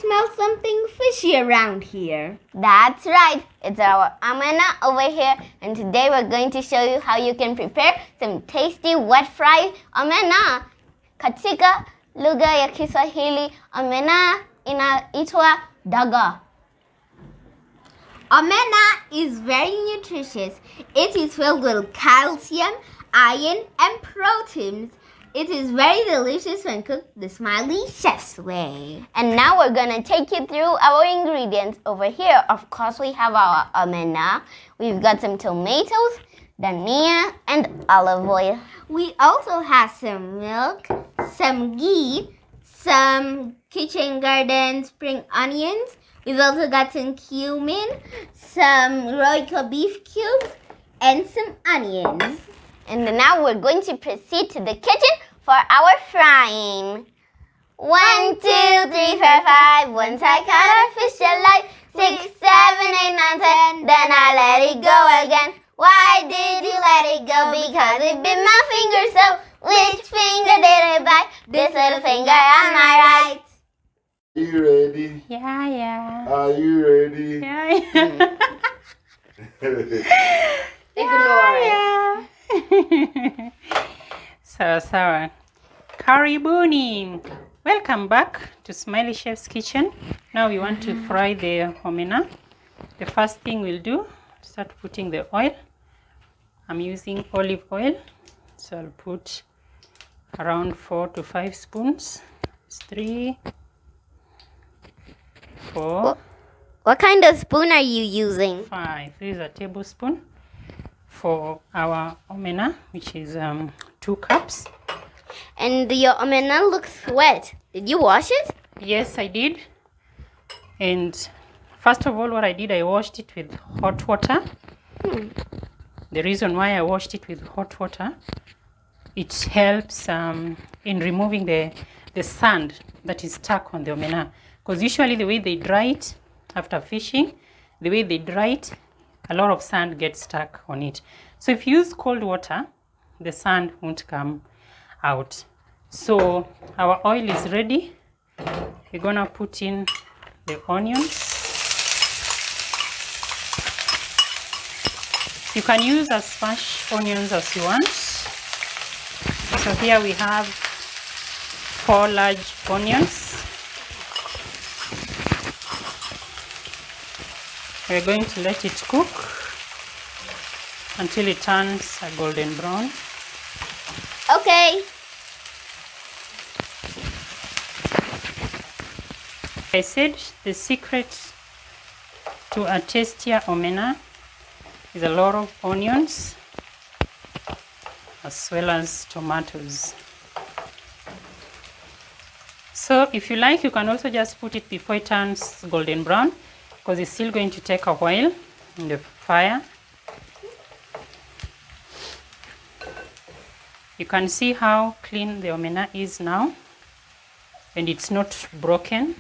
smell something fishy around here. That's right. It's our Omena over here, and today we're going to show you how you can prepare some tasty wet fried omena. Katika lugha ya Kiswahili, omena inaitwa daga. Omena is very nutritious. It is filled with calcium, iron, and proteins. It is very delicious when cooked the Smiley chef's way. And now we're going to take you through our ingredients. Over here, of course, we have our omena. We've got some tomatoes, dania, and olive oil. We also have some milk, some ghee, some kitchen garden spring onions. We've also got some cumin, some Royco beef cubes, and some onions. And now we're going to proceed to the kitchen for our frying. 1, 2, 3, 4, 5. Once I caught a fish alive. 6, 7, 8, 9, 10. Then I let it go again. Why did you let it go? Because it bit my finger. So which finger did it bite? This little finger on my right. Are you ready? Yeah. Are you ready? Yeah. Sawa. Karibuni. Welcome back to Smiley Chef's Kitchen. Now we want to fry the omena. The first thing we'll do, start putting the oil. I'm using olive oil, so I'll put around 4 to 5 spoons. It's 3, 4, What kind of spoon are you using? 5. This is a tablespoon for our omena, which is 2 cups. And your omena looks wet. Did you wash it? Yes, I did. And first of all, what I did, I washed it with hot water. The reason why I washed it with hot water, it helps in removing the sand that is stuck on the omena. Because usually the way they dry it after fishing, a lot of sand gets stuck on it. So if you use cold water, the sand won't come out. So our oil is ready. We're gonna put in the onions. You can use as much onions as you want. So here we have 4 large onions. We're going to let it cook until it turns a golden brown. Okay. I said the secret to a tastier omena is a lot of onions as well as tomatoes. So if you like, you can also just put it before it turns golden brown, because it's still going to take a while in the fire. You can see how clean the omena is now, and it's not broken.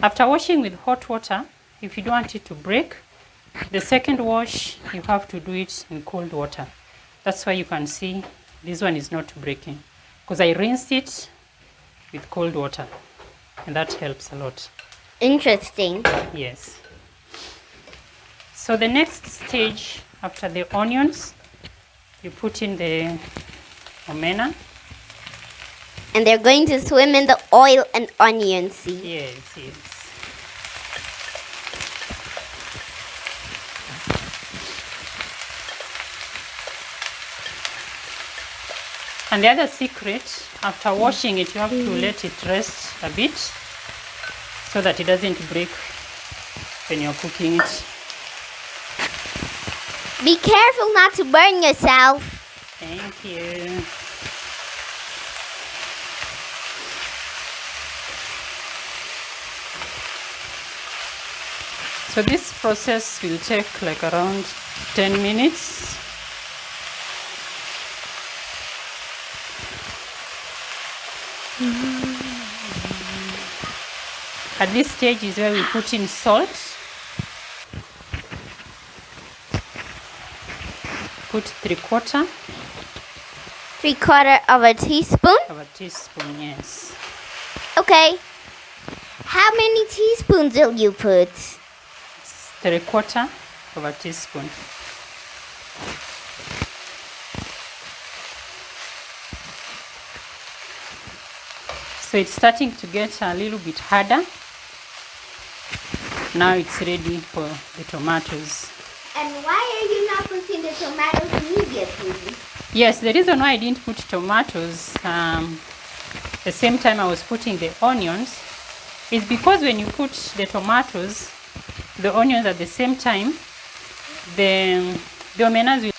After washing with hot water, if you don't want it to break, the second wash you have to do it in cold water. That's why you can see this one is not breaking, because I rinsed it with cold water, and that helps a lot. Interesting. Yes. So the next stage after the onions, you put in the omena. And they're going to swim in the oil and onion sea. Yes. And the other secret, after washing it, you have to let it rest a bit so that it doesn't break when you're cooking it. Be careful not to burn yourself. Thank you. So this process will take like around 10 minutes. At this stage is where we put in salt. Put 3/4 3/4 of a teaspoon. of a teaspoon, yes. Okay. How many teaspoons will you put? 3/4 of a teaspoon. So it's starting to get a little bit harder. Now it's ready for the tomatoes. And why are you not putting the tomatoes immediately? Yes, the reason why I didn't put tomatoes the same time I was putting the onions is because when you put the tomatoes, the onions at the same time, the omenas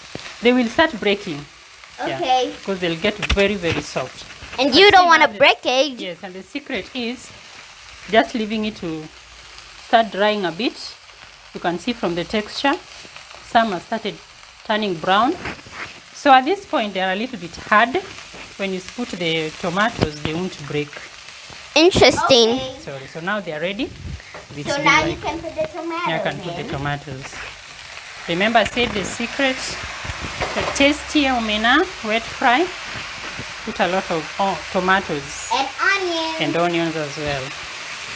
will start breaking. Okay. Because they'll get very, very soft. And you don't want to break it. Yes, and the secret is just leaving it to start drying a bit. You can see from the texture, some have started turning brown. So at this point, they are a little bit hard. When you put the tomatoes, they won't break. Interesting. Okay. Sorry, so now they are ready. So now you can put the tomatoes Yeah, I can put in. the tomatoes. Remember, I said the secret, the tasty omena wet fry. Put a lot of tomatoes And onions. and onions as well.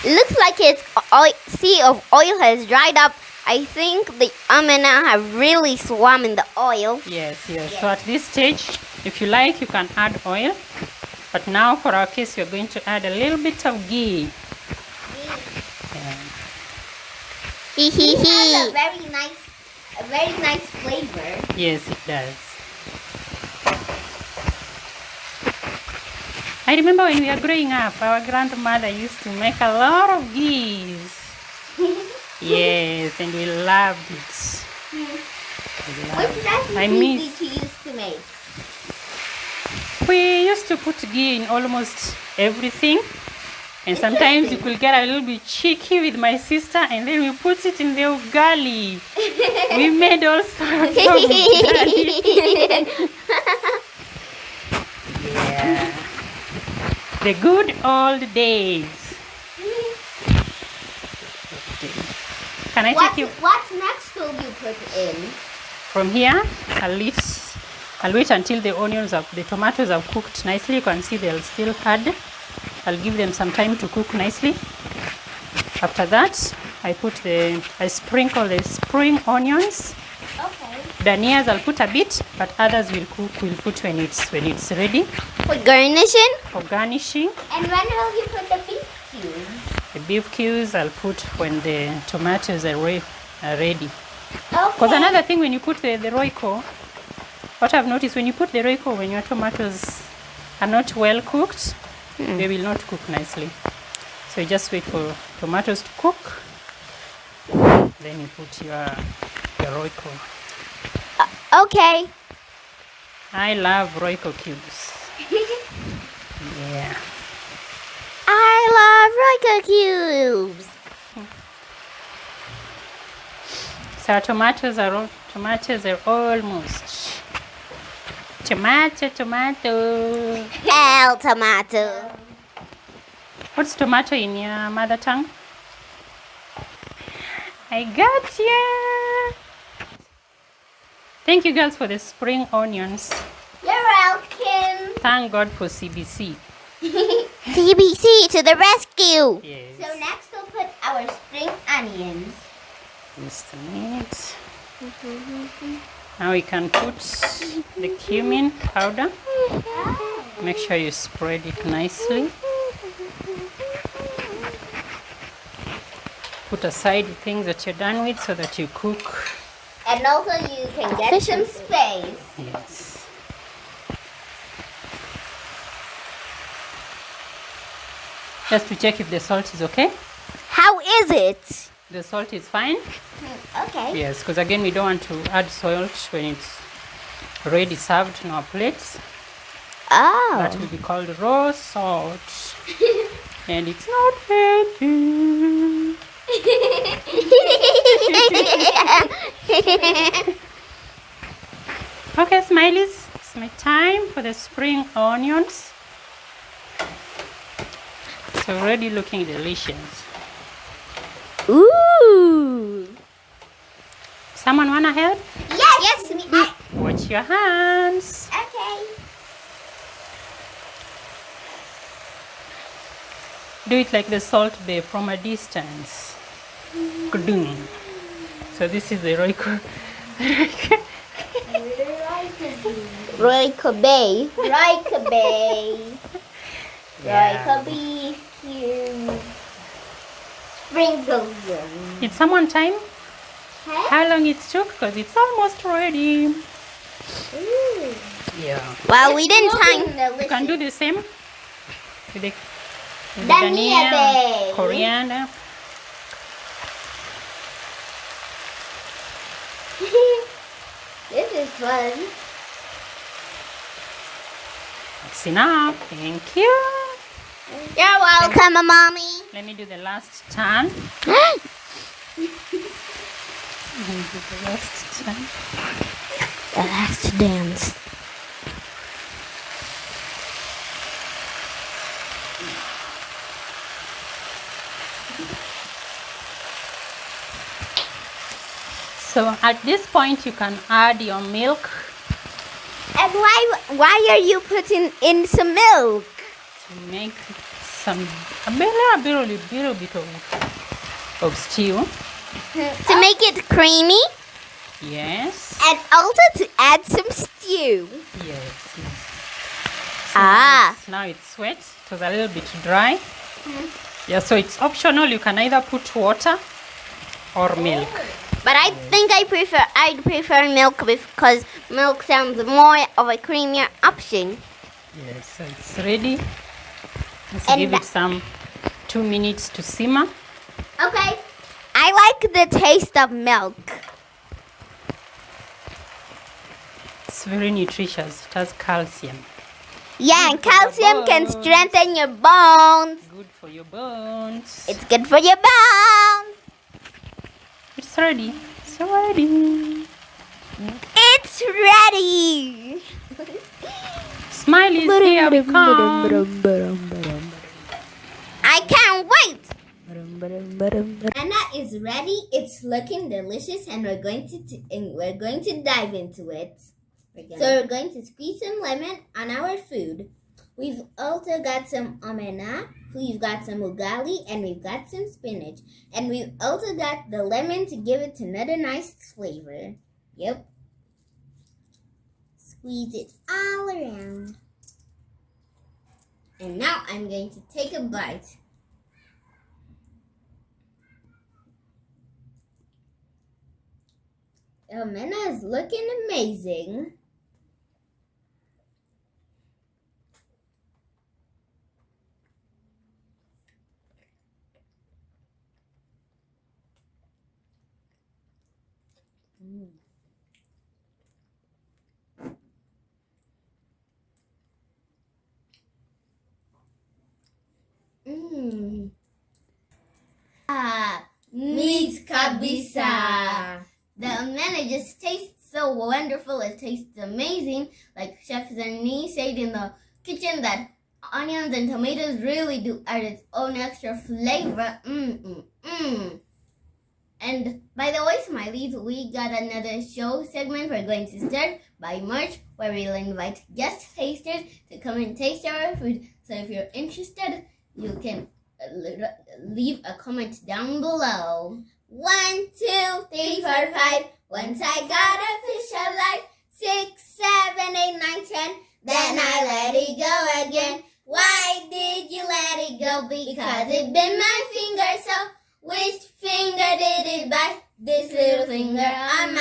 Looks like its sea of oil has dried up. I think the omena have really swum in the oil. Yes. So at this stage, if you like, you can add oil. But now for our case, we're going to add a little bit of ghee. Yeah. Hee hee It has hee. a very nice flavor. Yes, it does. I remember when we were growing up, our grandmother used to make a lot of ghee. Yes, and we loved it. Which I recipe miss. did you used to make? We used to put ghee in almost everything. And sometimes you could get a little bit cheeky with my sister, and then we put it in the ugali. We made all sorts of ugali. Yeah. The good old days. Okay. Can I take you What next will you put in? from here? I'll wait until the tomatoes have cooked nicely. You can see they're still hard. I'll give them some time to cook nicely. After that, I sprinkle the spring onions. Okay. Danias I'll put a bit, but others will put when it's ready For garnishing? for garnishing. And when will you put the beef cubes? The beef cubes I'll put when the tomatoes are ready. Okay. Because another thing, when you put the Royco, what I've noticed, when you put the Royco, when your tomatoes are not well cooked, they will not cook nicely. So you just wait for tomatoes to cook, then you put your Royco. Okay. I love Royco cubes. Yeah. I love Royco cubes. So our tomatoes are almost. Tomato. El tomato. What's tomato in your mother tongue? I got ya. Thank you, girls, for the spring onions. You're welcome. Thank God for CBC. CBC to the rescue. Yes. So next we'll put our spring onions. Just a minute. Now we can put the cumin powder. Make sure you spread it nicely. Put aside the things that you're done with so that you cook. And also you can get some space. Yes. Just to check if the salt is okay. How is it? The salt is fine. Okay. Yes, because again we don't want to add salt when it's already served in our plates. That Oh. will be called raw salt. And it's not healthy. Okay, Smileys, it's my time for the spring onions. It's already looking delicious. Ooh. Someone wanna help? Yes. Watch your hands. Okay. Do it like the Salt Bay from a distance. Kudung. So this is the Royco. Royco Bay. Royco Bay. Yeah. Royco beef cubes. Sprinkles them. It's someone time. Huh? How long it took? Because it's almost ready. Ooh. Yeah. Well, we didn't time. You can do the same with the Dania Bay. coriander. This is fun. That's enough. Thank you. You're welcome, Mommy. Let me do the last turn. The last dance. So at this point you can add your milk And why are you putting in some milk? to make some a little bit of stew. To make it creamy Yes. and also to add some stew. Yes. Ah. Now it's wet. It was a little bit dry. Yeah, so it's optional. You can either put water or milk. But I think I'd prefer milk because milk sounds more of a creamier option. Yes, so it's ready. Let's And give it some 2 minutes to simmer. Okay. I like the taste of milk. It's very nutritious. It has calcium. Yeah, and Good for your calcium can bones. strengthen your bones. Good for your bones. It's good for your bones. It's ready. It's ready. It's ready. Smiley, here we come. I can't wait. Anna is ready. It's looking delicious, and we're going to dive into it. So we're going to squeeze some lemon on our food. We've also got some omena, we've got some ugali, and we've got some spinach. And we've also got the lemon to give it another nice flavor. Yep. Squeeze it all around. And now I'm going to take a bite. Omena is looking amazing. Meat kabisa. The omena just tastes so wonderful. It tastes amazing. Like Chef Zani said in the kitchen that onions and tomatoes really do add its own extra flavor. And by the way, Smileys, we got another show segment we're going to start by March where we'll invite guest tasters to come and taste our food. So if you're interested, you can leave a comment down below. 1, 2, 3, 4, 5. Once I got a fish alive. 6, 7, 8, 9, 10. Then I let it go again. Why did you let it go? Because it bit my finger. So which finger did it bite? This little finger on my